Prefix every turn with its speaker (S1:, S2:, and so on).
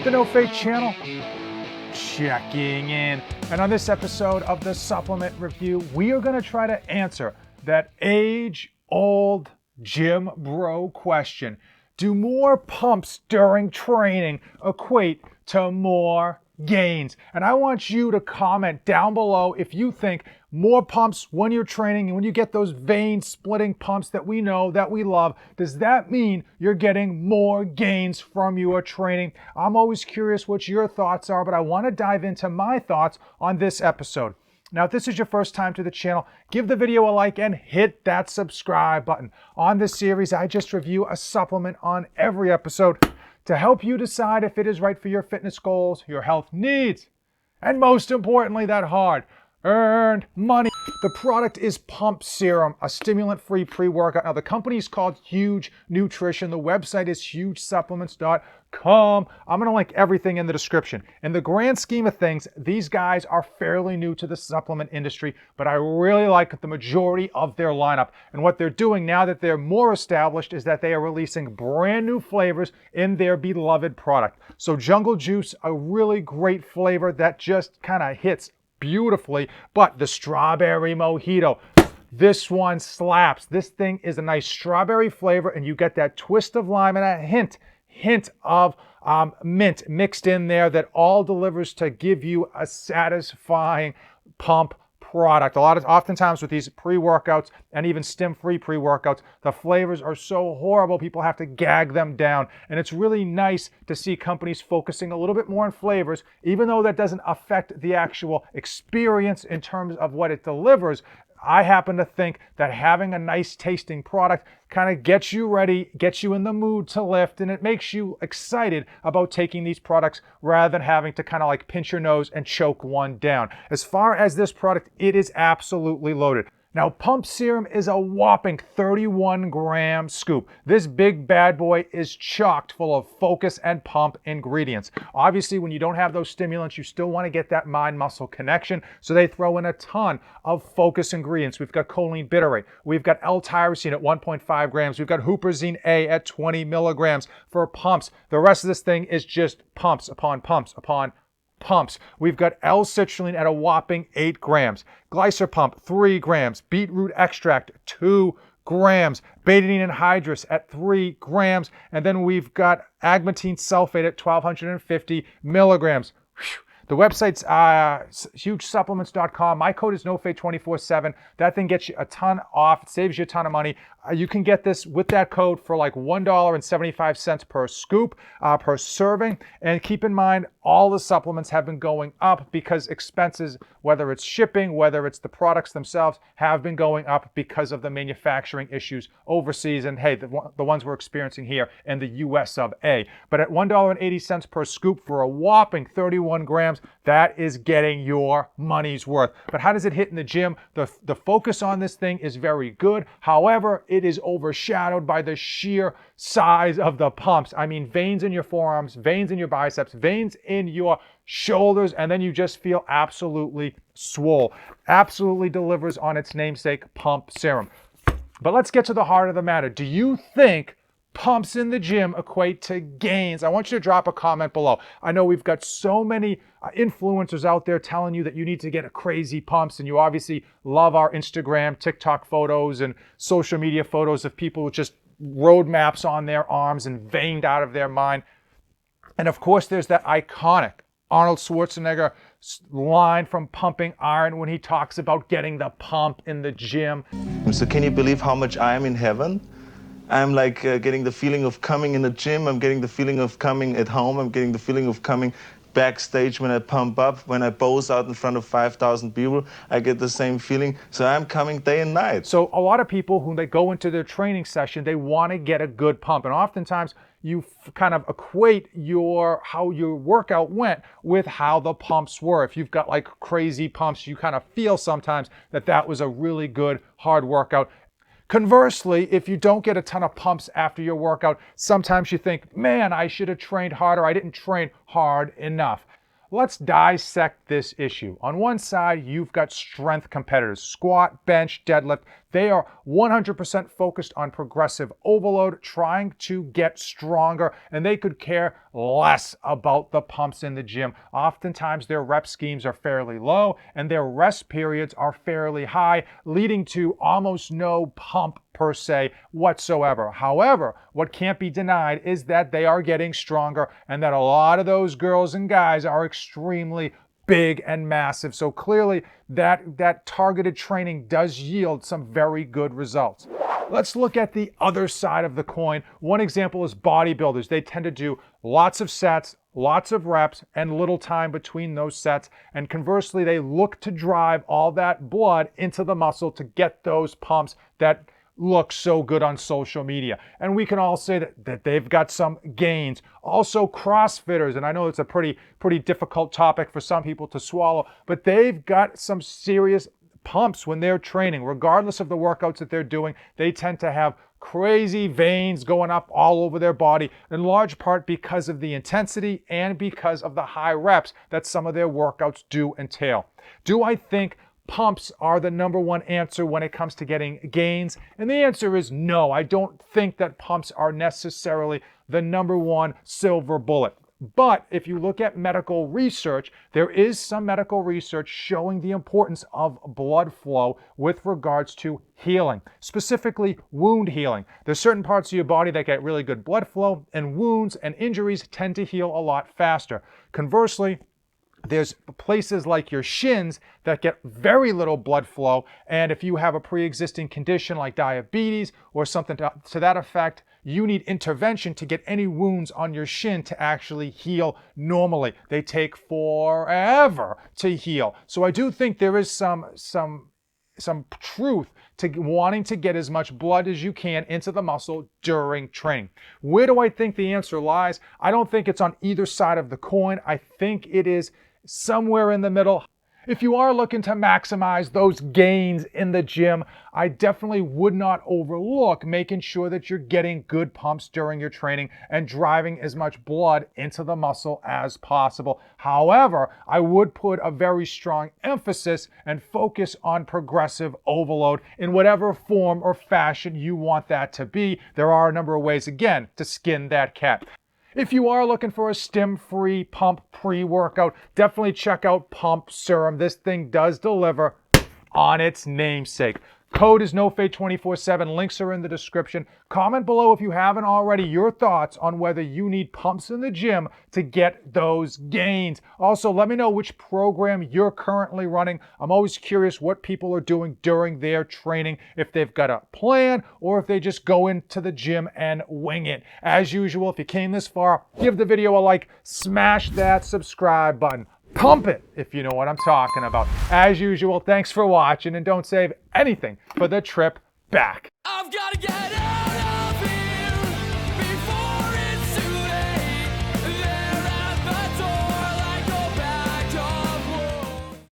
S1: the No Fate channel, checking in. And on this episode of the Supplement Review, we are going to try to answer that age-old gym bro question. Do more pumps during training equate to more gains? And I want you to comment down below if you think more pumps when you're training and when you get those vein splitting pumps that we know, that we love, does that mean you're getting more gains from your training? I'm always curious what your thoughts are, but I want to dive into my thoughts on this episode. Now, if this is your first time to the channel, give the video a like and hit that subscribe button. On this series, I just review a supplement on every episode to help you decide if it is right for your fitness goals, your health needs, and most importantly, that hard-earned money. The product is Pump Serum, a stimulant-free pre-workout. Now, the company is called Huge Nutrition. The website is hugesupplements.com. I'm going to link everything in the description. In the grand scheme of things, these guys are fairly new to the supplement industry, but I really like the majority of their lineup. And what they're doing now that they're more established is that they are releasing brand new flavors in their beloved product. So Jungle Juice, a really great flavor that just kind of hits beautifully, but the strawberry mojito, this one slaps. This thing is a nice strawberry flavor, and you get that twist of lime and a hint of mint mixed in there that all delivers to give you a satisfying pump product. Oftentimes with these pre-workouts and even stim-free pre-workouts, the flavors are so horrible people have to gag them down. And it's really nice to see companies focusing a little bit more on flavors, even though that doesn't affect the actual experience in terms of what it delivers. I happen to think that having a nice tasting product kind of gets you ready, gets you in the mood to lift, and it makes you excited about taking these products rather than having to kind of like pinch your nose and choke one down. As far as this product, it is absolutely loaded. Now, Pump Serum is a whopping 31-gram scoop. This big bad boy is chocked full of focus and pump ingredients. Obviously, when you don't have those stimulants, you still want to get that mind-muscle connection, so they throw in a ton of focus ingredients. We've got choline bitterate. We've got L-tyrosine at 1.5 grams. We've got huperzine A at 20 milligrams for pumps. The rest of this thing is just pumps upon pumps upon pumps. We've got L-citrulline at a whopping 8 grams, Glycerpump 3 grams, beetroot extract 2 grams, betadine anhydrous at 3 grams, and then we've got agmatine sulfate at 1,250 milligrams. Whew. The website's hugesupplements.com. My code is NoFate247. That thing gets you a ton off. It saves you a ton of money. You can get this with that code for like $1.75 per scoop, per serving. And keep in mind, all the supplements have been going up because expenses, whether it's shipping, whether it's the products themselves, have been going up because of the manufacturing issues overseas. And hey, the ones we're experiencing here in the US of A. But at $1.80 per scoop for a whopping 31 grams, that is getting your money's worth. But how does it hit in the gym? The focus on this thing is very good. However, it is overshadowed by the sheer size of the pumps. I mean, veins in your forearms, veins in your biceps, veins in your shoulders, and then you just feel absolutely swole. Absolutely delivers on its namesake, Pump Serum. But let's get to the heart of the matter. Do you think pumps in the gym equate to gains? I want you to drop a comment below. I know we've got so many influencers out there telling you that you need to get a crazy pumps, and you obviously love our Instagram, TikTok photos and social media photos of people with just roadmaps on their arms and veined out of their mind. And of course, there's that iconic Arnold Schwarzenegger line from Pumping Iron when he talks about getting the pump in the gym.
S2: So can you believe how much I am in heaven? I'm like getting the feeling of coming in the gym. I'm getting the feeling of coming at home. I'm getting the feeling of coming backstage when I pump up, when I pose out in front of 5,000 people. I get the same feeling. So I'm coming day and night.
S1: So a lot of people, when they go into their training session, they want to get a good pump. And oftentimes you kind of equate how your workout went with how the pumps were. If you've got like crazy pumps, you kind of feel sometimes that was a really good hard workout. Conversely, if you don't get a ton of pumps after your workout, sometimes you think, man, I should have trained harder. I didn't train hard enough. Let's dissect this issue. On one side, you've got strength competitors, squat, bench, deadlift. They are 100% focused on progressive overload, trying to get stronger, and they could care less about the pumps in the gym. Oftentimes, their rep schemes are fairly low, and their rest periods are fairly high, leading to almost no pump per se whatsoever. However, what can't be denied is that they are getting stronger and that a lot of those girls and guys are extremely big and massive. So clearly that targeted training does yield some very good results. Let's look at the other side of the coin. One example is bodybuilders. They tend to do lots of sets, lots of reps, and little time between those sets. And conversely, they look to drive all that blood into the muscle to get those pumps that look so good on social media. And we can all say that they've got some gains. Also CrossFitters, and I know it's a pretty difficult topic for some people to swallow, but they've got some serious pumps when they're training. Regardless of the workouts that they're doing, they tend to have crazy veins going up all over their body, in large part because of the intensity and because of the high reps that some of their workouts do entail. Do I think pumps are the number one answer when it comes to getting gains? And the answer is no. I don't think that pumps are necessarily the number one silver bullet. But if you look at medical research, there is some medical research showing the importance of blood flow with regards to healing, specifically wound healing. There's certain parts of your body that get really good blood flow, and wounds and injuries tend to heal a lot faster. Conversely, there's places like your shins that get very little blood flow, and if you have a pre-existing condition like diabetes or something to that effect, you need intervention to get any wounds on your shin to actually heal normally. They take forever to heal. So I do think there is some truth to wanting to get as much blood as you can into the muscle during training. Where do I think the answer lies? I don't think it's on either side of the coin. I think it is somewhere in the middle. If you are looking to maximize those gains in the gym, I definitely would not overlook making sure that you're getting good pumps during your training and driving as much blood into the muscle as possible. However, I would put a very strong emphasis and focus on progressive overload in whatever form or fashion you want that to be. There are a number of ways, again, to skin that cat. If you are looking for a stim-free pump pre-workout, definitely check out Pump Serum. This thing does deliver on its namesake. Code is NoFade247. Links are in the description. Comment below if you haven't already your thoughts on whether you need pumps in the gym to get those gains. Also, let me know which program you're currently running. I'm always curious what people are doing during their training, if they've got a plan or if they just go into the gym and wing it. As usual, if you came this far, give the video a like, smash that subscribe button. Pump it, if you know what I'm talking about. As usual, thanks for watching, and don't save anything for the trip back.
S3: I've gotta get it!